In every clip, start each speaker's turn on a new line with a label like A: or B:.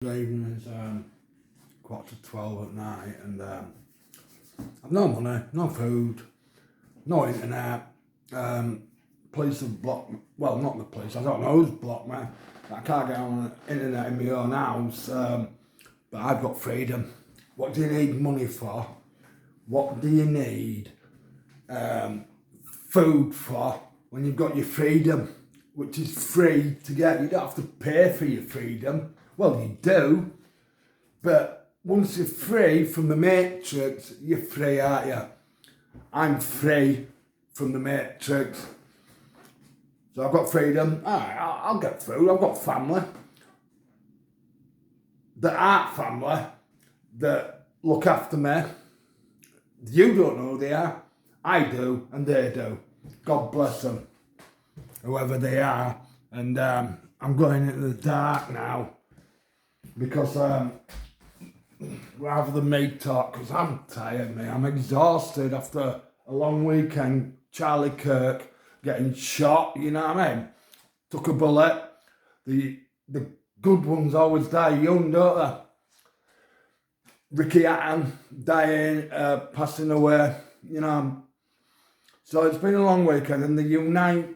A: Good evening, it's 11:45 at night, and I've no money, no food, no internet. Police have blocked me. Well, not the police, I don't know who's blocked me. I can't get on the internet in my own house, but I've got freedom. What do you need money for? What do you need food for when you've got your freedom, which is free to get? You don't have to pay for your freedom. Well, you do, but once you're free from the matrix, you're free, aren't you? I'm free from the matrix. So I've got freedom. Alright, I'll get food. I've got family. That aren't family, that look after me. You don't know who they are. I do, and they do. God bless them, whoever they are. And I'm going into the dark now. Because rather than me talk, because I'm tired, mate. I'm exhausted after a long weekend. Charlie Kirk getting shot, you know what I mean? Took a bullet. The good ones always die young, don't they? Ricky Hatton dying, passing away, you know. So it's been a long weekend, and the Unite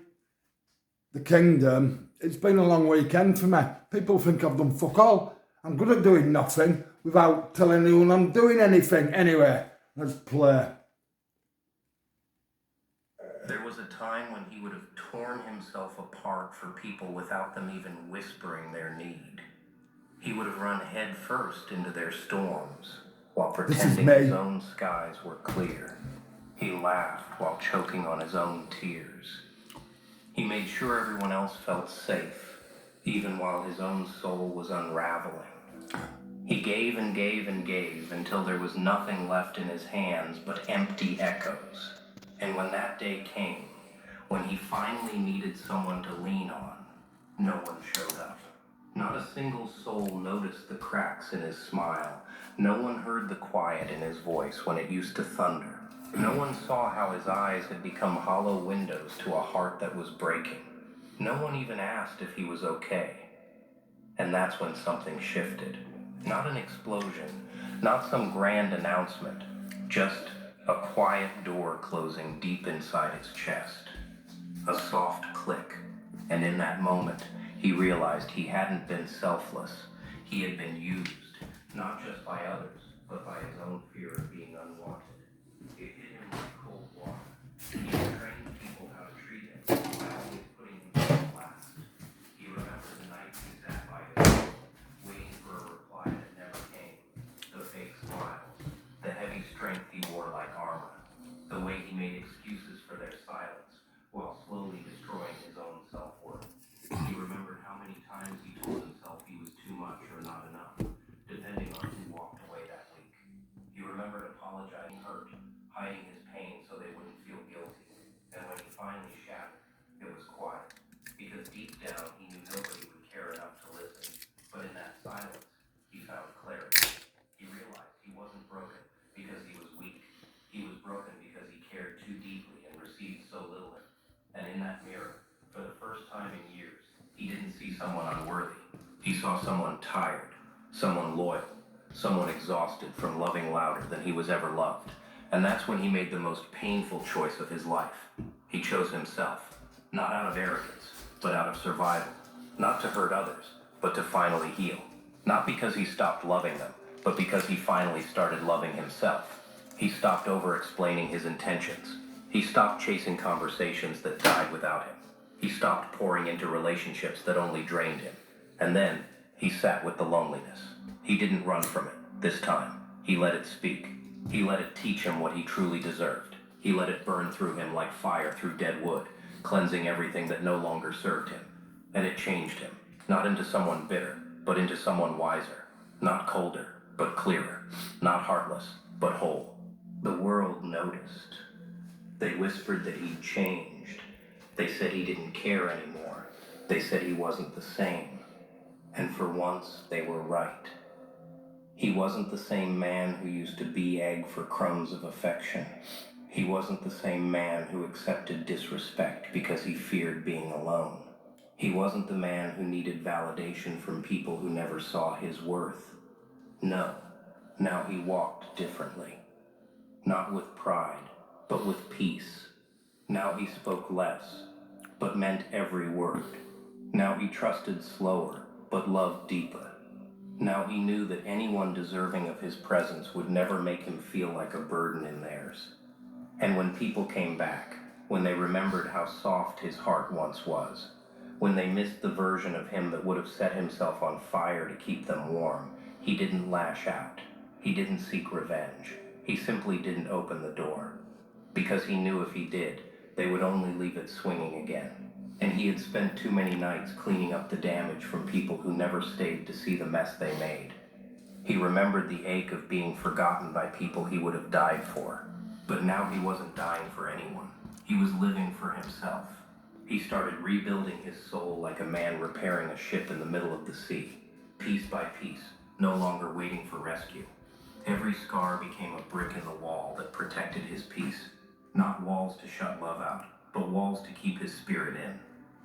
A: the Kingdom, it's been a long weekend for me. People think I've done fuck all. I'm good at doing nothing without telling anyone I'm doing anything. Anyway, let's play.
B: There was a time when he would have torn himself apart for people without them even whispering their need. He would have run head first into their storms while pretending his own skies were clear. He laughed while choking on his own tears. He made sure everyone else felt safe, even while his own soul was unraveling. He gave and gave and gave until there was nothing left in his hands but empty echoes. And when that day came, when he finally needed someone to lean on, no one showed up. Not a single soul noticed the cracks in his smile. No one heard the quiet in his voice when it used to thunder. No one saw how his eyes had become hollow windows to a heart that was breaking. No one even asked if he was okay. And that's when something shifted. Not an explosion, not some grand announcement, just a quiet door closing deep inside his chest. A soft click, and in that moment, he realized he hadn't been selfless. He had been used, not just by others, but by his own fear of being unwanted. It hit him like cold water. He had trained people how to treat him, by always putting himself last. He remembered the nights he sat by his phone, waiting for a reply that never came. The fake smiles, the heavy strength he wore like armor, the way he made excuses for their silence, while slowly destroying his own self-worth. He remembered how many times he told himself he was too much or not enough, depending on who walked away that week. He remembered apologizing hurt, hiding his pain so they wouldn't feel guilty. And when he finally shattered, it was quiet, because deep down he knew nobody would care enough to listen. But in that silence, he found clarity. He realized he wasn't broken because he was weak. He was broken because he cared too deeply and received so little. And in that mirror, for the first time in years, he didn't see someone unworthy. He saw someone tired, someone loyal, someone exhausted from loving louder than he was ever loved. And that's when he made the most painful choice of his life. He chose himself, not out of arrogance, but out of survival. Not to hurt others, but to finally heal. Not because he stopped loving them, but because he finally started loving himself. He stopped over-explaining his intentions. He stopped chasing conversations that died without him. He stopped pouring into relationships that only drained him. And then, he sat with the loneliness. He didn't run from it, this time. He let it speak. He let it teach him what he truly deserved. He let it burn through him like fire through dead wood, cleansing everything that no longer served him. And it changed him, not into someone bitter, but into someone wiser. Not colder, but clearer. Not heartless, but whole. The world noticed. They whispered that he'd changed. They said he didn't care anymore. They said he wasn't the same. And for once, they were right. He wasn't the same man who used to beg for crumbs of affection. He wasn't the same man who accepted disrespect because he feared being alone. He wasn't the man who needed validation from people who never saw his worth. No, now he walked differently. Not with pride, but with peace. Now he spoke less, but meant every word. Now he trusted slower, but loved deeper. Now he knew that anyone deserving of his presence would never make him feel like a burden in theirs. And when people came back, when they remembered how soft his heart once was, when they missed the version of him that would have set himself on fire to keep them warm, he didn't lash out. He didn't seek revenge. He simply didn't open the door. Because he knew if he did, they would only leave it swinging again. And he had spent too many nights cleaning up the damage from people who never stayed to see the mess they made. He remembered the ache of being forgotten by people he would have died for. But now he wasn't dying for anyone. He was living for himself. He started rebuilding his soul like a man repairing a ship in the middle of the sea, piece by piece, no longer waiting for rescue. Every scar became a brick in the wall that protected his peace. Not walls to shut love out, but walls to keep his spirit in.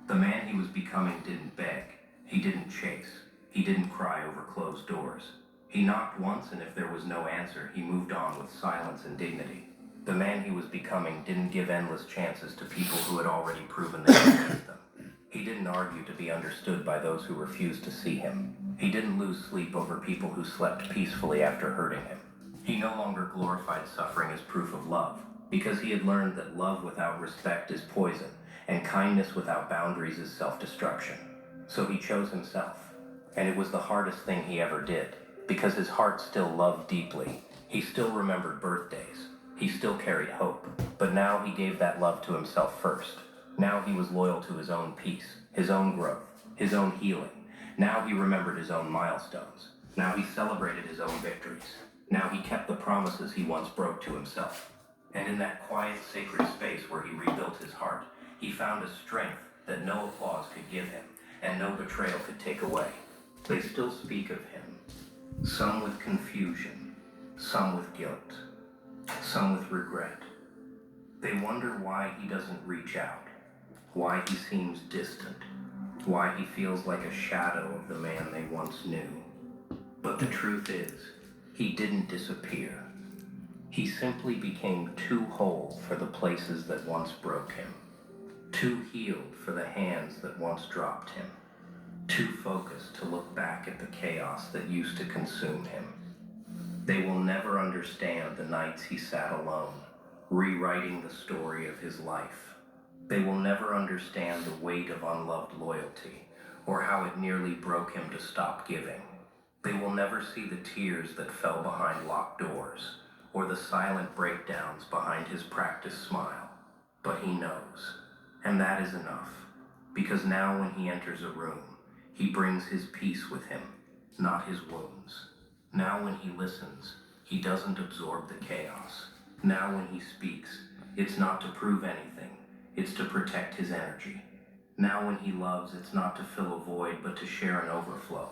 B: The man he was becoming didn't beg. He didn't chase. He didn't cry over closed doors. He knocked once, and if there was no answer, he moved on with silence and dignity. The man he was becoming didn't give endless chances to people who had already proven they could take them. He didn't argue to be understood by those who refused to see him. He didn't lose sleep over people who slept peacefully after hurting him. He no longer glorified suffering as proof of love, because he had learned that love without respect is poison, and kindness without boundaries is self-destruction. So he chose himself, and it was the hardest thing he ever did, because his heart still loved deeply. He still remembered birthdays. He still carried hope, but now he gave that love to himself first. Now he was loyal to his own peace, his own growth, his own healing. Now he remembered his own milestones. Now he celebrated his own victories. Now he kept the promises he once broke to himself. And in that quiet, sacred space where he rebuilt his heart, he found a strength that no applause could give him, and no betrayal could take away. They still speak of him, some with confusion, some with guilt, some with regret. They wonder why he doesn't reach out, why he seems distant, why he feels like a shadow of the man they once knew. But the truth is, he didn't disappear. He simply became too whole for the places that once broke him, too healed for the hands that once dropped him, too focused to look back at the chaos that used to consume him. They will never understand the nights he sat alone, rewriting the story of his life. They will never understand the weight of unloved loyalty, or how it nearly broke him to stop giving. They will never see the tears that fell behind locked doors, or the silent breakdowns behind his practiced smile. But he knows, and that is enough, because now when he enters a room, he brings his peace with him, not his wounds. Now when he listens, he doesn't absorb the chaos. Now when he speaks, it's not to prove anything, it's to protect his energy. Now when he loves, it's not to fill a void, but to share an overflow.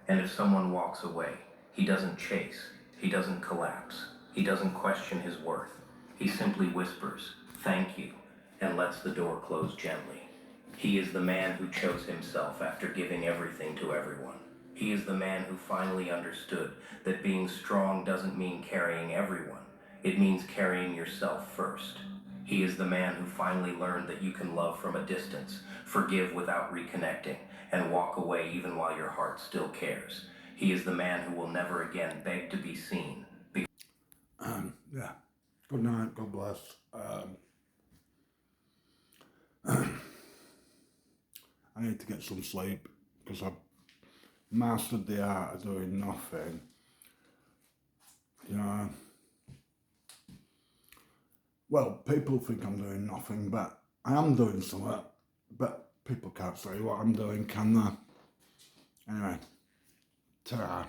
B: And if someone walks away, he doesn't chase, he doesn't collapse, he doesn't question his worth. He simply whispers, "Thank you," and lets the door close gently. He is the man who chose himself after giving everything to everyone. He is the man who finally understood that being strong doesn't mean carrying everyone. It means carrying yourself first. He is the man who finally learned that you can love from a distance, forgive without reconnecting, and walk away even while your heart still cares. He is the man who will never again beg to be seen.
A: Yeah. Good night. God bless. I need to get some sleep because I've mastered the art of doing nothing. You know, well, people think I'm doing nothing, but I am doing something. But people can't say what I'm doing, can they? Anyway, ta-ra.